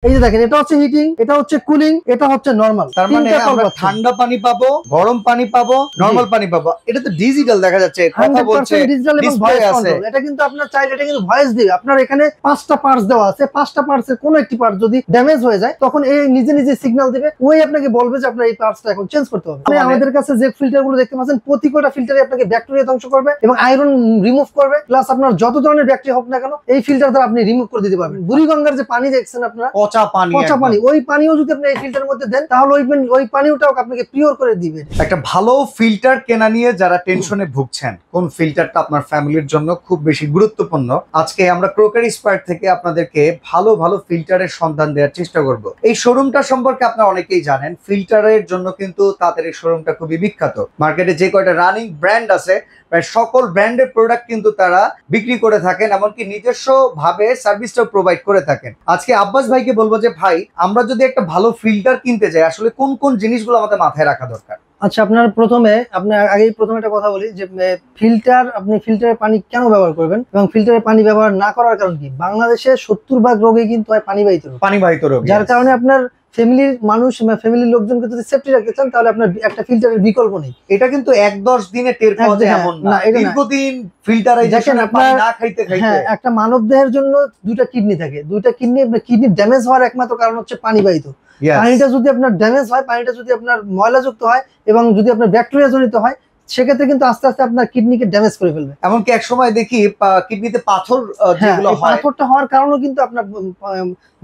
এই যে দেখেন, এটা হচ্ছে হিটিং, এটা হচ্ছে কুলিং, এটা হচ্ছে নরমাল। তার মানে আমরা ঠান্ডা পানি পাবো, গরম পানি পাবো, নরমাল পানি পাবো। এটা তো ডিজিটাল দেখা যাচ্ছে, কথা বলছে, ডিজিটাল এবং ভয়েস কন্ট্রোল। এটা কিন্তু আপনার চাইলে এটা কিন্তু ভয়েস দিবে। আপনার এখানে 5টা পার্টস দেওয়া আছে, 5টা পার্টসের কোনো একটি পার্ট যদি ড্যামেজ হয়ে যায় তখন এই নিজে নিজে সিগন্যাল দিবে, ওই আপনাকে বলবে যে আপনার এই পার্টসটা এখন চেঞ্জ করতে হবে। মানে আমাদের কাছে যে ফিল্টারগুলো দেখতে পাচ্ছেন, প্রতি কটা ফিল্টারে আপনাকে ব্যাকটেরিয়া ধ্বংস করবে এবং আয়রন রিমুভ করবে, প্লাস আপনার যত ধরনের ব্যাকটেরিয়া হোক না কেন এই ফিল্টার দ্বারা আপনি রিমুভ করে দিতে পারবেন। বুড়িগঙ্গার যে পানি দেখছেন আপনারা, পচা পানি, ওই পানিও যদি আপনি এই ফিল্টারের মধ্যে দেন তাহলে ওই পানিটাও আপনাকে পিওর করে দিবে। একটা ভালো ফিল্টার কেনা নিয়ে যারা টেনশনে ভুগছেন, কোন ফিল্টারটা আপনার ফ্যামিলির জন্য খুব বেশি গুরুত্বপূর্ণ, আজকে আমরা ক্রোকারি স্পার্ক থেকে আপনাদেরকে ভালো ভালো ফিল্টারের সন্ধান দেওয়ার চেষ্টা করব। এই শোরুমটা সম্পর্কে আপনারা অনেকেই জানেন, ফিল্টারের জন্য কিন্তু তাদের এই শোরুমটা খুবই বিখ্যাত। মার্কেটে যে কয়টা রানিং ব্র্যান্ড আছে প্রায় সকল ব্র্যান্ডের প্রোডাক্ট কিন্তু তারা বিক্রি করে থাকেন, এমনকি নিজস্ব ভাবে সার্ভিসটাও প্রোভাইড করে থাকেন। আজকে আব্বাস ভাইকে বলবো যে ভাই, আমরা যদি একটা ভালো ফিল্টার কিনতে যাই আসলে কোন কোন জিনিসগুলো আমাদের মাথায় রাখা দরকার? আচ্ছা, আপনার আগেই প্রথমে একটা কথা বলি যে ফিল্টার, আপনি ফিল্টারের পানি কেন ব্যবহার করবেন এবং ফিল্টারের পানি ব্যবহার না করার কারণ কি? বাংলাদেশে 70% রোগে কিন্তু হয় পানিবাহিত রোগ, যার কারণে আপনার ফ্যামিলির মানুষ বা ফ্যামিলির লোকজনকে যদি সেফটি রাখতে চান তাহলে আপনার একটা ফিল্টারের বিকল্প নেই। এটা কিন্তু 1-10 দিনে টের পাওয়া যায় এমন না, দীর্ঘদিন ফিল্টারাইজেশন পানি না খাইতে হ্যাঁ, একটা মানব দেহের জন্য দুইটা কিডনি থাকে, দুইটা কিডনি ড্যামেজ হওয়ার একমাত্র কারণ হচ্ছে পানিবাহিত। পানিটা যদি আপনার ড্যামেজ হয়, পানিটা যদি আপনার ময়লাযুক্ত হয় এবং যদি আপনার ব্যাকটেরিয়া জনিত হয়, সেক্ষেত্রে কিন্তু আস্তে আস্তে আপনার কিডনিকে ড্যামেজ করে ফেলবে। এমনকি এক সময় দেখি কিডনিতে পাথর যেগুলো হয়, পাথরটা হওয়ার কারণও কিন্তু আপনার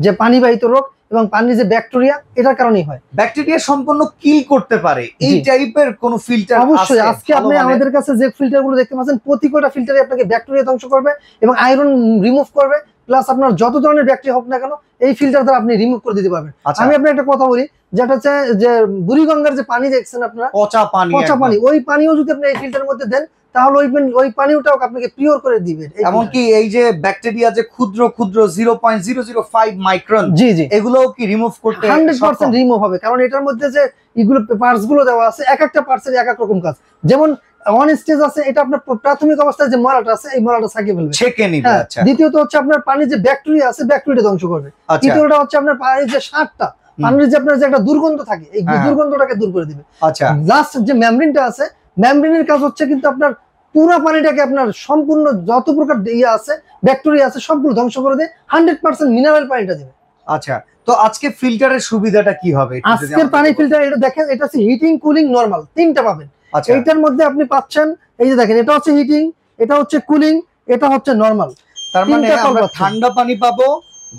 যে পানিবাহিত রোগ এবং পানির যে ব্যাকটেরিয়া, এটার কারণেই হয়। ব্যাকটেরিয়া সম্পূর্ণ কিল করতে পারে এই টাইপের কোন ফিল্টার? অবশ্যই। আজকে আপনি আমাদের কাছে যে ফিল্টারগুলো দেখতে পাচ্ছেন, প্রতি কটা ফিল্টারে আপনাকে ব্যাকটেরিয়া ধ্বংস করবে এবং আয়রন রিমুভ করবে, প্লাস আপনার যত ধরনের ব্যাকটেরিয়া হোক না কেন এই ফিল্টার দ্বারা আপনি রিমুভ করে দিতে পারবেন। আমি আপনাকে একটা কথা বলি, যেটা হচ্ছে যে বুড়িগঙ্গার যে পানি দেখছেন আপনারা, পচা পানি, ওই পানিও যদি আপনি এই ফিল্টারের মধ্যে দেন তাহলে ওই পানিটাও আপনাকে পিওর করে দিবে। এমনকি এই যে ব্যাকটেরিয়া যে ক্ষুদ্র ক্ষুদ্র 0.005 মাইক্রন, জি জি, এগুলোও কি রিমুভ করতে 100% রিমুভ হবে, কারণ এটার মধ্যে যে এগুলো পার্টস গুলো দেওয়া আছে, এক একটা পার্টসের এক এক রকম কাজ। যেমন ওয়ান স্টেজ আছে, এটা আপনার প্রাথমিক অবস্থায় যে ময়লাটা আছে এই ময়লাটা ছাকিয়ে ফেলবে, ছেঁকে নিবে। আচ্ছা। দ্বিতীয়ত হচ্ছে আপনার পানির যে ব্যাকটেরিয়া আছে ব্যাকটেরিয়া ধ্বংস করবে। তৃতীয়টা হচ্ছে আপনার পানির যে স্বাদটা, পানির যে আপনার যে একটা দুর্গন্ধ থাকে এই দুর্গন্ধটাকে দূর করে দিবে। আচ্ছা। লাস্ট যে মেমব্রেনটা আছে, মেমব্রেনের কাজ হচ্ছে কিন্তু আপনার পুরো পানিটাকে আপনার সম্পূর্ণ যত প্রকার ইয়ে আছে ব্যাকটেরিয়া আছে সবগুলো ধ্বংস করে দিয়ে 100% মিনারেল পানিটা দিবে। আচ্ছা, তো আজকে ফিল্টারের সুবিধাটা কি হবে? আজকের পানি ফিল্টার এটা দেখেন, এটা হচ্ছে হিটিং, কুলিং, নরমাল, তিনটা পাবেন। এইটার মধ্যে আপনি পাচ্ছেন, এই যে দেখেন, এটা হচ্ছে হিটিং, এটা হচ্ছে কুলিং, এটা হচ্ছে নরমাল। তার মানে আমরা ঠান্ডা পানি পাবো,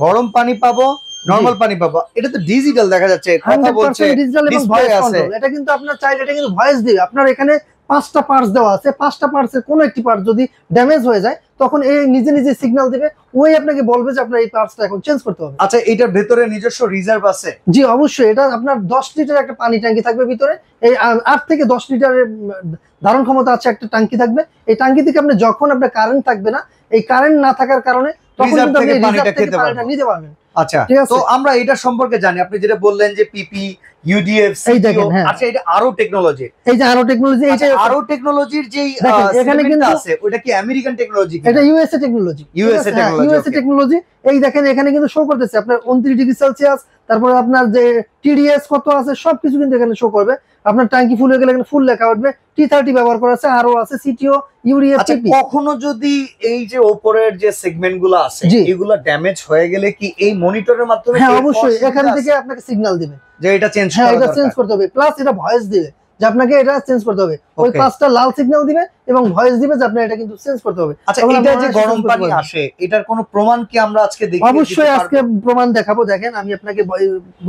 গরম পানি পাবো, নরমাল পানি পাবো। এটা তো ডিজিটাল দেখা যাচ্ছে, কথা বলছে, ডিজিটাল এবং ভয়েস কন্ট্রোল। এটা কিন্তু আপনার চাইলে এটা কিন্তু ভয়েস দিবে। আপনার এখানে 5টা পার্টস দেওয়া আছে, 5টা পার্টসের কোনো একটি পার্ট যদি ড্যামেজ হয়ে যায় তখন এই নিজে নিজে সিগন্যাল দিবে, ওই আপনাকে বলবে যে আপনার এই পার্টসটা এখন চেঞ্জ করতে হবে। আচ্ছা, এটার ভেতরে নিজস্ব রিজার্ভ আছে? জি অবশ্যই। এটা আপনার 10 লিটার একটা পানি ট্যাঙ্কি থাকবে ভিতরে, এই 8 থেকে 10 লিটারের ধারণ ক্ষমতা আছে একটা ট্যাঙ্কি থাকবে। এই ট্যাঙ্কি থেকে আপনি যখন আপনার কারেন্ট থাকবে না, এই কারেন্ট না থাকার কারণে তখন কিন্তু আপনি রিজার্ভ থেকে পানিটা নিতে পারবেন। আচ্ছা, তো আমরা এটা সম্পর্কে জানি, আপনি যেটা বললেন যে পিপি, ইউডিএফ, এই দেখেন। আচ্ছা, এটা আরো টেকনোলজি, এই যে আরো টেকনোলজি, এই যে আরো টেকনোলজির যে এখানে কিন্তু আছে, ওটা কি আমেরিকান টেকনোলজি? এটা ইউএসএ টেকনোলজি, ইউএসএ টেকনোলজি। এই দেখেন এখানে কিন্তু শো করতেছে আপনার 29 ডিগ্রি সেলসিয়াস, তারপরে আপনার যে টিডিএস কত আছে সবকিছু কিন্তু এখানে শো করবে। আপনার ট্যাঙ্কি ফুল হয়ে গেলে এখানে ফুল লেখা উঠবে। T30 ব্যবহার করা আছে, আরো আছে সিটিও, ইউরিয়া, পিপি। কখনো যদি এই যে উপরের যে সেগমেন্ট গুলো আছে এগুলো ড্যামেজ হয়ে গেলে কি এই মনিটরের মাধ্যমে? হ্যাঁ অবশ্যই, এখান থেকে আপনাকে সিগন্যাল দিবে যে এটা চেঞ্জ করতে হবে, প্লাস এটা ভয়েস দিবে যে আপনাকে এটা চেঞ্জ করতে হবে। ওই 5টা লাল সিগন্যাল দিবে এবং ভয়েস দিবে যে আপনি এটা কিন্তু চেঞ্জ করতে হবে। আচ্ছা, এটা যে গরম পানি আসে, এটার কোনো প্রমাণ কি আমরা আজকে দেখি? অবশ্যই আজকে প্রমাণ দেখাবো। দেখেন আমি আপনাকে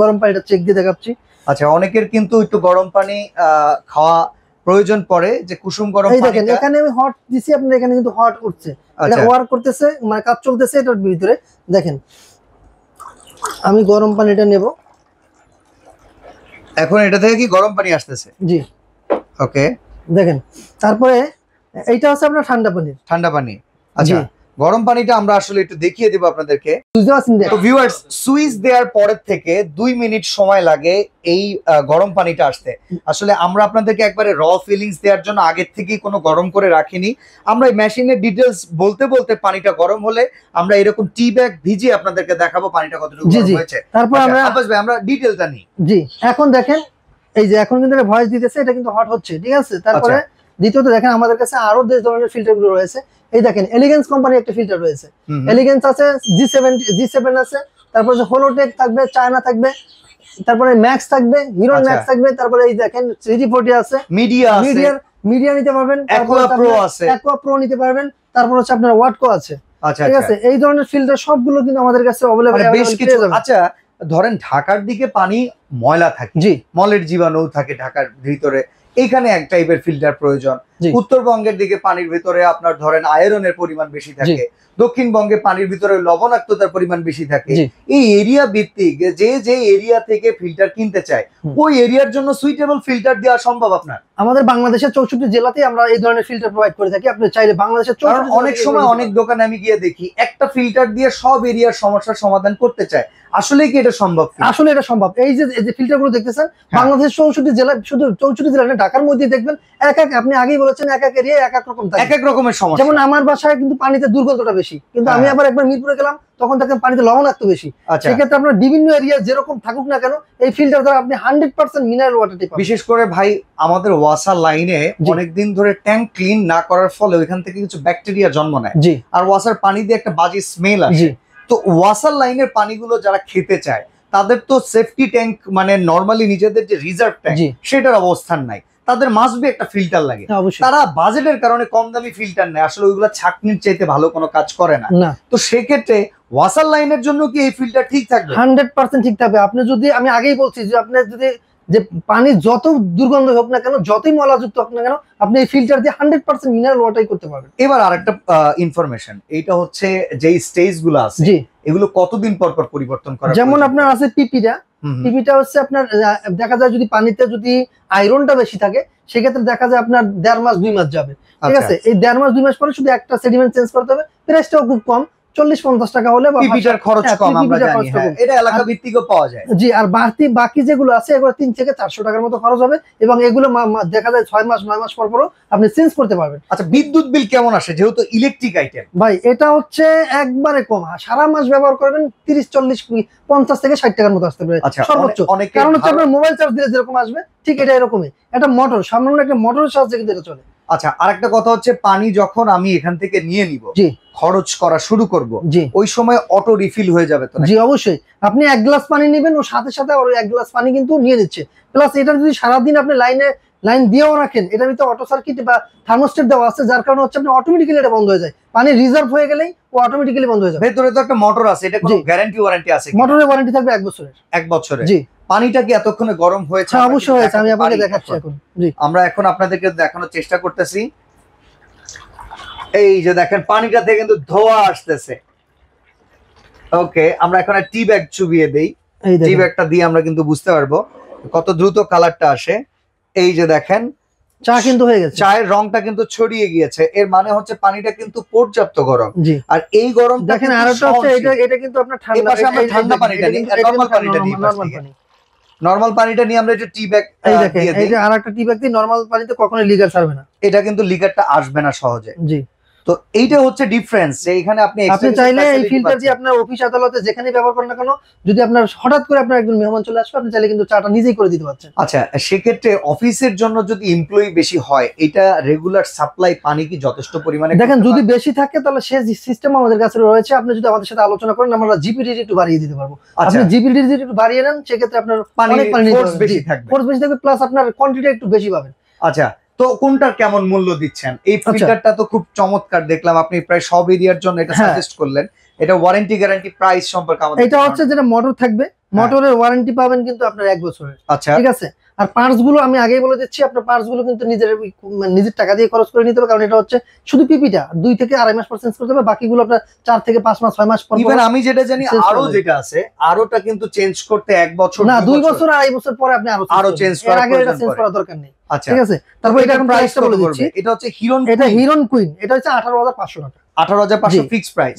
গরম পানিটা চেক দিয়ে দেখাচ্ছি। আচ্ছা, অনেকের কিন্তু একটু গরম পানি খাওয়া প্রয়োজন পড়ে, যে কুসুম গরম পানি। দেখেন এখানে আমি হট দিছি, আপনার এখানে কিন্তু হট উঠছে, এটা ওয়ার্ক করতেছে, মানে কাজ চলতেছে এটার ভিতরে। দেখেন আমি গরম পানিটা নেব, এখন এটা থেকে কি গরম পানি আসতেছে? জি ওকে। দেখেন তারপরে এইটা হচ্ছে আপনার ঠান্ডা পানি। আচ্ছা, গরম পানিটা আমরা আসলে একটু দেখিয়ে দেব আপনাদেরকে। তো ভিউয়ার্স, সুইচ দেওয়ার পরের থেকে 2 মিনিট সময় লাগে এই গরম পানিটা আসতে। আসলে আমরা আপনাদেরকে একবারে র ফিলিংস দেওয়ার জন্য আগের থেকেই কোনো গরম করে রাখিনি। আমরা এই মেশিনের ডিটেলস বলতে বলতে পানিটা গরম হলে আমরা এরকম টি ব্যাগ ভিজিয়ে আপনাদেরকে দেখাবো পানিটা কতটুকু গরম হয়েছে। তারপর আমরা ডিটেলটা নিই। জি, এখন দেখেন এই যে এখন কিন্তু ভয়েস দিতেছে, এটা কিন্তু হট হচ্ছে, ঠিক আছে। তারপরে দ্বিতীয়ত দেখেন আমাদের কাছে আরো যে ধরনের ফিল্টার গুলো রয়েছে, এই দেখেন এলিগেন্স কোম্পানির একটা ফিল্টার রয়েছে, এলিগেন্স আছে, G7 আছে, তারপরে হোলোটেক থাকবে, চায়না থাকবে, তারপরে ম্যাক্স থাকবে, হিরো ম্যাক্স থাকবে, তারপরে এই দেখেন 3G40 আছে, মিডিয়া নিতে পারবেন, অ্যাকোয়া প্রো আছে, অ্যাকোয়া প্রো নিতে পারবেন, তারপর হচ্ছে আপনার ওয়াটকো আছে। ঠিক আছে, এই ধরনের ফিল্টার সবগুলো কিন্তু আমাদের কাছে अवेलेबल বেশ কিছু। আচ্ছা ধরেন ঢাকার দিকে পানি ময়লা থাকে, জি, মলের জীবাণু থাকে ঢাকার ভিতরে, এইখানে এক টাইপের ফিল্টার প্রয়োজন। উত্তরবঙ্গের দিকে পানির ভিতরে আপনার ধরেন আয়রনের পরিমাণ বেশি থাকে, দক্ষিণবঙ্গে পানির ভিতরে লবণাক্ততার পরিমাণ বেশি থাকে। এই এরিয়া ভিত্তিক যে এরিয়া থেকে ফিল্টার কিনতে চায় ওই এরিয়ার জন্য সুইটেবল ফিল্টার দেওয়া সম্ভব আপনার? আমাদের বাংলাদেশের 64 জেলাতেই আমরা এই ধরনের ফিল্টার প্রোভাইড করে থাকি। আপনি চাইলে বাংলাদেশের 64, অনেক সময় অনেক দোকানে আমি গিয়ে দেখি একটা ফিল্টার দিয়ে সব এরিয়ার সমস্যার সমাধান করতে চায়। আসলে কি এটা সম্ভব? আসলে এটা সম্ভব। এই যে ফিল্টার গুলো দেখতেছেন বাংলাদেশের 64 জেলা, শুধু 64 জেলা না, ঢাকার মধ্যে দেখবেন এক এক, আপনি আগেই বলেছেন এক এক এরিয়া এক এক রকম থাকে, এক এক রকমের সমস্যা। যেমন আমার বাসায় কিন্তু পানিতে দুর্গন্ধটা বেশি, কিন্তু আমি আবার একবার মিরপুরে গেলাম, তখন দেখেন পানিতে লবণাক্ত বেশি। সেক্ষেত্রে আপনার বিভিন্ন এরিয়া যেরকম থাকুক না কেন, এই ফিল্টার দ্বারা আপনি 100% মিনারেল ওয়াটার পাবেন। বিশেষ করে ভাই আমাদের ওয়াসার লাইনে অনেকদিন ধরে ট্যাঙ্ক ক্লিন না করার ফলে ওইখান থেকে কিছু ব্যাকটেরিয়া জন্ম নেয়, আর ওয়াসার পানি দিয়ে একটা বাজে স্মেল আসে। তো ওয়াসার লাইনের পানিগুলো যারা খেতে চায় তাদের তো সেফটি ট্যাঙ্ক মানে নরমালি নিজেদের যে রিজার্ভ ট্যাঙ্ক সেটার অবস্থান নাই, তাদের মাস্ট বি একটা ফিল্টার লাগে। তারা বাজেটের কারণে কম দামি ফিল্টার নেয়, আসলে ওইগুলো ছাঁকনির চাইতে ভালো কোনো কাজ করে না। তো সেক্ষেত্রে ওয়াসার লাইনের জন্য কি এই ফিল্টার ঠিক থাকবে? 100% ঠিক থাকবে। আপনি যদি, আমি আগেই বলছি যে আপনি যদি যে পানি যত দুর্গন্ধ হোক না কেন, যতই ময়লাযুক্ত হোক না কেন, আপনি এই ফিল্টার দিয়ে 100% মিনারেল ওয়াটারই করতে পারবেন। এবার আরেকটা ইনফরমেশন, এইটা হচ্ছে যে স্টেজ গুলো আছে এগুলো কতদিন পর পর পরিবর্তন করা? যেমন আপনার আছে পিপিটা হচ্ছে আপনার দেখা যায় যদি পানিতে যদি আয়রনটা বেশি থাকে, সেক্ষেত্রে দেখা যায় আপনার 1.5 মাস 2 মাস যাবে। ঠিক আছে, এই 1.5 মাস 2 মাস পরে শুধু একটা সেডিমেন্ট চেঞ্জ করতে হবে, প্রাইসটাও খুব কম, 40-50 টাকা হলে পিপিটার খরচ কম, আমরা জানি এটা এলাকা ভিত্তিকও পাওয়া যায়। জি, আর বাকি যেগুলো আছে এগুলো 3 থেকে 400 টাকার মতো খরচ হবে, এবং এগুলো দেখা যায় 6 মাস 9 মাস পর পরও আপনি চেঞ্জ করতে পারবেন। আচ্ছা, বিদ্যুৎ বিল কেমন আসে যেহেতু ইলেকট্রিক আইটেম? ভাই এটা হচ্ছে একবারে কম, সারা মাস ব্যবহার করবেন 30-40-50 থেকে 60 টাকার মতো আসতে পারে সর্বোচ্চ। কারণ হচ্ছে আপনার মোবাইল চার্জ দিলে যেরকম আসবে ঠিক এটা এরকমই, এটা মোটর, সামান্য একটা মোটরের সাহায্যে কিন্তু এটা চলে। আচ্ছা, আরেকটা কথা হচ্ছে পানি যখন আমি এখান থেকে নিয়ে নিব, খরচ করা শুরু করব, ওই সময় অটো রিফিল হয়ে যাবে তো? জি অবশ্যই, আপনি 1 গ্লাস পানি নেবেন, ওর সাথে সাথে আর 1 গ্লাস পানি কিন্তু নিয়ে নিচ্ছে। প্লাস এটা যদি সারাদিন আপনি লাইন দিয়েও রাখেন, এটার ভিতরে অটো সার্কিট বা থার্মোস্টেট দেওয়া আছে, যার কারণে হচ্ছে আপনি অটোমেটিক্যালি এটা বন্ধ হয়ে যায়, পানি রিজার্ভ হয়ে গেলেই ও অটোমেটিক্যালি বন্ধ হয়ে যাবে। ভেতরে তো একটা মোটর আছে, এটা কোনো গ্যারান্টি ওয়ারেন্টি আছে? মোটরের ওয়ারেন্টি থাকবে 1 বছরের। 1 বছরের? জি। পানিটা কি এতক্ষণে গরম হয়েছে? অবশ্যই হয়েছে, আমি আপনাকে দেখাচ্ছি এখন। জি, আমরা এখন আপনাদেরকে দেখানোর চেষ্টা করতেছি। এই যে দেখেন পানিটা থেকে কিন্তু ধোয়া আসতেছে। ওকে, আমরা এখন টি ব্যাগ চুবিয়ে দেই, টি ব্যাগটা দিয়ে আমরা কিন্তু বুঝতে পারবো কত দ্রুত কালারটা আসে। এই যে দেখেন চা কিন্তু হয়ে গেছে, চায়ের রংটা কিন্তু ছড়িয়ে গিয়েছে, এর মানে হচ্ছে পানিটা কিন্তু পর্যাপ্ত গরম। আর এই গরম দেখেন আরেকটা হচ্ছে এটা কিন্তু আপনার ঠান্ডা, আমরা ঠান্ডা পানিটা নিই, নরমাল পানিটা নিই, নরমাল পানিটা নিয়ে আমরা একটা টি ব্যাগ দিয়ে দিই। এই যে আরেকটা টি ব্যাগ দিয়ে নরমাল পানিতে কখনোই লিগার ছাড়বে না, এটা কিন্তু লিগারটা আসবে না সহজে। জি, তো এইটা হচ্ছে ডিফারেন্স, যে এখানে আপনি চাইলে এই ফিল্টার দিয়ে আপনার অফিস আদালতে যেখানে ব্যবহার করেন না কেন, যদি আপনার হঠাৎ করে আপনার একজন মেহমান চলে আসবে, আপনি চাইলে কিন্তু চাটা নিজেই করে দিতে পারছেন। আচ্ছা, সেক্ষেত্রে অফিসের জন্য যদি এমপ্লয়ি বেশি হয়, এটা রেগুলার সাপ্লাই পানি কি যথেষ্ট পরিমাণে? দেখেন যদি বেশি থাকে তাহলে সে সিস্টেম আমাদের কাছে রয়েছে, আপনি যদি আমাদের সাথে আলোচনা করেন আমরা জিপিডিটি একটু বাড়িয়ে দিতে পারবো। আপনি জিপিডিটি একটু বাড়িয়ে নেন, সেক্ষেত্রে আপনার অনেক পানি বেশি থাকবে, প্লাস আপনার কোয়ান্টিটি একটু বেশি পাবেন। আচ্ছা, তো কোনটার কেমন মূল্য দিচ্ছেন? এই ফিল্টারটা তো খুব চমৎকার দেখলাম, আপনি প্রায় সব এরিয়ার জন্য এটা সাজেস্ট করলেন। এটা ওয়ারেন্টি গ্যারান্টি প্রাইস সম্পর্কে আমাদের? এটা হচ্ছে যেটা মোটর থাকবে, মোটরের ওয়ারেন্টি পাবেন কিন্তু আপনার 1 বছরের। আচ্ছা, ঠিক আছে। আর পার্টস গুলো আমি আগেই বলে দিচ্ছি, আপনার পার্টস গুলো কিন্তু নিজের টাকা দিয়ে খরচ করে নিতে হবে, কারণ এটা হচ্ছে শুধু পিপিটা 2 থেকে 2.5 মাস পর চেঞ্জ করতে হবে, বাকিগুলো আপনার 4 থেকে 5 মাস 6 মাস পর। ইভেন আমি যেটা জানি আরো যেটা আছে, আরোটা কিন্তু চেঞ্জ করতে 1 বছর না, 2 বছর 2.5 বছর পরে আপনি আরো চেঞ্জ করার আগে এটা চেঞ্জ করার দরকার নেই। আচ্ছা, ঠিক আছে। তারপর এটা প্রাইসটা বলে দিচ্ছি। এটা হচ্ছে হিরন, এটা হিরন কুইন, এটা হচ্ছে 18,500 টাকা। 18,500 ফিক্স প্রাইস।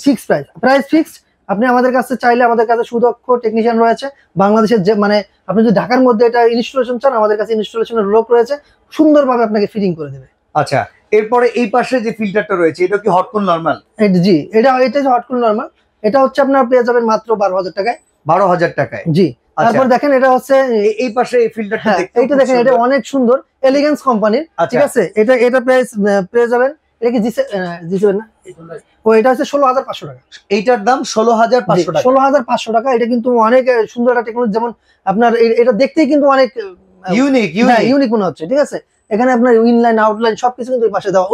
Price fixed. আপনি আমাদের কাছে চাইলে, আমাদের কাছে সুদক্ষ টেকনিশিয়ান রয়েছে বাংলাদেশের, যে মানে আপনি যদি ঢাকার মধ্যে এটা ইনস্টলেশন চান, আমাদের কাছে ইনস্টলেশনের লোক রয়েছে, সুন্দরভাবে আপনাকে ফিটিং করে দেবে। আচ্ছা, এরপরে এই পাশে যে ফিল্টারটা রয়েছে এটা কি হট কুল নরমাল? জি, এটা হট কুল নরমাল। এটা হচ্ছে আপনার পেয়ে যাবেন মাত্র 12,000 টাকায়। 12,000 টাকায়, জি। তারপর দেখেন এটা হচ্ছে এই পাশে এই ফিল্টারটা দেখতে, এইটা দেখেন, এটা অনেক সুন্দর, এলিগেন্স কোম্পানির, ঠিক আছে। এটা প্রাইস পেয়ে যাবেন, এটা কি জি7 না? ও এটা হচ্ছে 16,500 টাকা। এইটার দাম 16,500 টাকা। 16,500 টাকা। এটা কিন্তু অনেক সুন্দর একটা টেকনোলজি, যেমন আপনার এটা দেখতেই কিন্তু অনেক ইউনিক মনে হচ্ছে, ঠিক আছে। এখানে আপনার ইনলাইন আউটলাইন সবকিছু কিন্তু পাশে দেওয়া।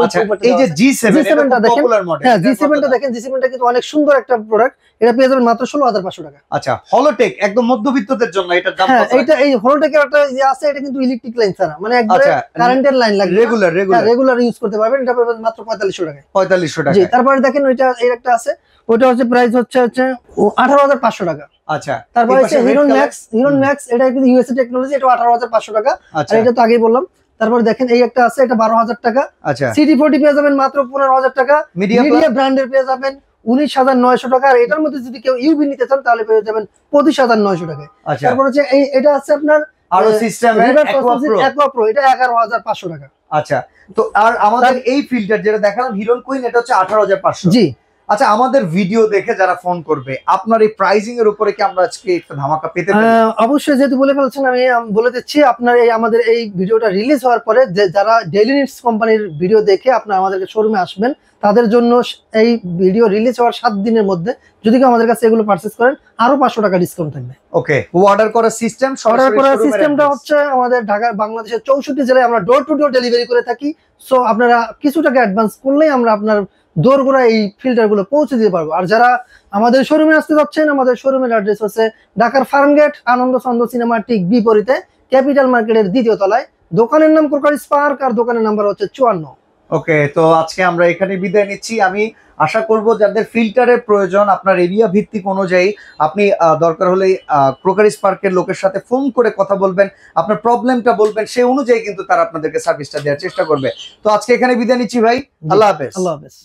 এই যে G7 টা দেখেন, হ্যাঁ G7 টা দেখেন, G7 টা কিন্তু অনেক সুন্দর একটা প্রোডাক্ট। এটা পেয়ে যাবেন মাত্র 16,500 টাকা। আচ্ছা, হলোটেক একদম মধ্যবিত্তদের জন্য এটার দাম কত? এটা এই হলোটেকের একটা আছে, এটা কিন্তু ইলেকট্রিক লাইন ছাড়া, মানে একবারে কারেন্টের লাইন লাগবে, রেগুলার ইউজ করতে পারবেন। এটা পাবেন মাত্র 4500 টাকায়। 4500 টাকা। জি। তারপরে দেখেন ওইটা এর একটা আছে, ওটা হচ্ছে প্রাইস হচ্ছে 18,500 টাকা। আচ্ছা। তারপরে হচ্ছে হিরন ম্যাক্স, এটা কিন্তু ইউএসএ টেকনোলজি, এটা 18,500 টাকা। আর এটা তো আগেই বললাম। তারপর দেখেন এই একটা আছে, এটা 12,000 টাকা। আচ্ছা। সিটি40 পেয়ে যাবেন মাত্র 15,000 টাকা। মিডিয়া ব্র্যান্ডের পেয়ে যাবেন 19,900 টাকা। আর এটার মধ্যে যদি কেউ ইউভি নিতে চান তাহলে পেয়ে যাবেন 25,900 টাকায়। তারপর হচ্ছে এটা আছে আপনার আরো সিস্টেমের অ্যাকোয়া প্রো, এটা 11,500 টাকা। আচ্ছা। তো আর আমাদের এই ফিল্টার যেটা দেখালাম হিরন কুইন, এটা হচ্ছে 18,500। জি। আচ্ছা, আমাদের ভিডিও দেখে যারা ফোন করবে, আপনার এই প্রাইসিং এর উপরে কি আমরা আজকে একটা ধামাকা পেতে পারি? অবশ্যই, যেহেতু বলে ফেলছেন আমি বলে দিচ্ছি। আপনার আমাদের এই ভিডিওটা রিলিজ হওয়ার পরে যারা ডেইলি নিডস কোম্পানির ভিডিও দেখে আপনারা আমাদের শোরুমে আসবেন, তাদের জন্য এই ভিডিও রিলিজ হওয়ার 7 দিনের মধ্যে যদি কেউ আমাদের কাছে এগুলো পারচেজ করেন, আরো 500 টাকা ডিসকাউন্ট থাকবে। ওকে। অর্ডার করার সিস্টেমটা হচ্ছে আমাদের ঢাকা, বাংলাদেশের 64 জেলায় আমরা ডোর টু ডোর ডেলিভারি করে থাকি। সো আপনারা কিছু টাকা অ্যাডভান্স করলেই আমরা আপনার দোরগোড়া এই ফিল্টার গুলো পৌঁছে দিতে পারবো। আর যারা আমাদের শোরুমে আসতে যাচ্ছেন, আমাদের শোরুমের অ্যাড্রেস হচ্ছে ঢাকার ফার্মগেট, আনন্দ চন্দ্র সিনেমার ঠিক বিপরীতে, ক্যাপিটাল মার্কেটের 2য় তলায়। দোকানের নাম ক্রোকারি স্পার্ক, আর দোকানের নাম্বার হচ্ছে 54। ওকে, তো আজকে আমরা এখানে বিদায় নিচ্ছি। আমি আশা করব যাদের ফিল্টারের প্রয়োজন, আপনার এরিয়া ভিত্তিক অনুযায়ী আপনি দরকার হলে ক্রোকারি স্পার্কের লোকের সাথে ফোন করে কথা বলবেন, আপনার প্রবলেমটা বলবেন, সেই অনুযায়ী কিন্তু তারা আপনাদেরকে সার্ভিসটা দেওয়ার চেষ্টা করবে। তো আজকে এখানে বিদায় নিচ্ছি ভাই, আল্লাহ হাফেজ। আল্লাহ হাফেজ।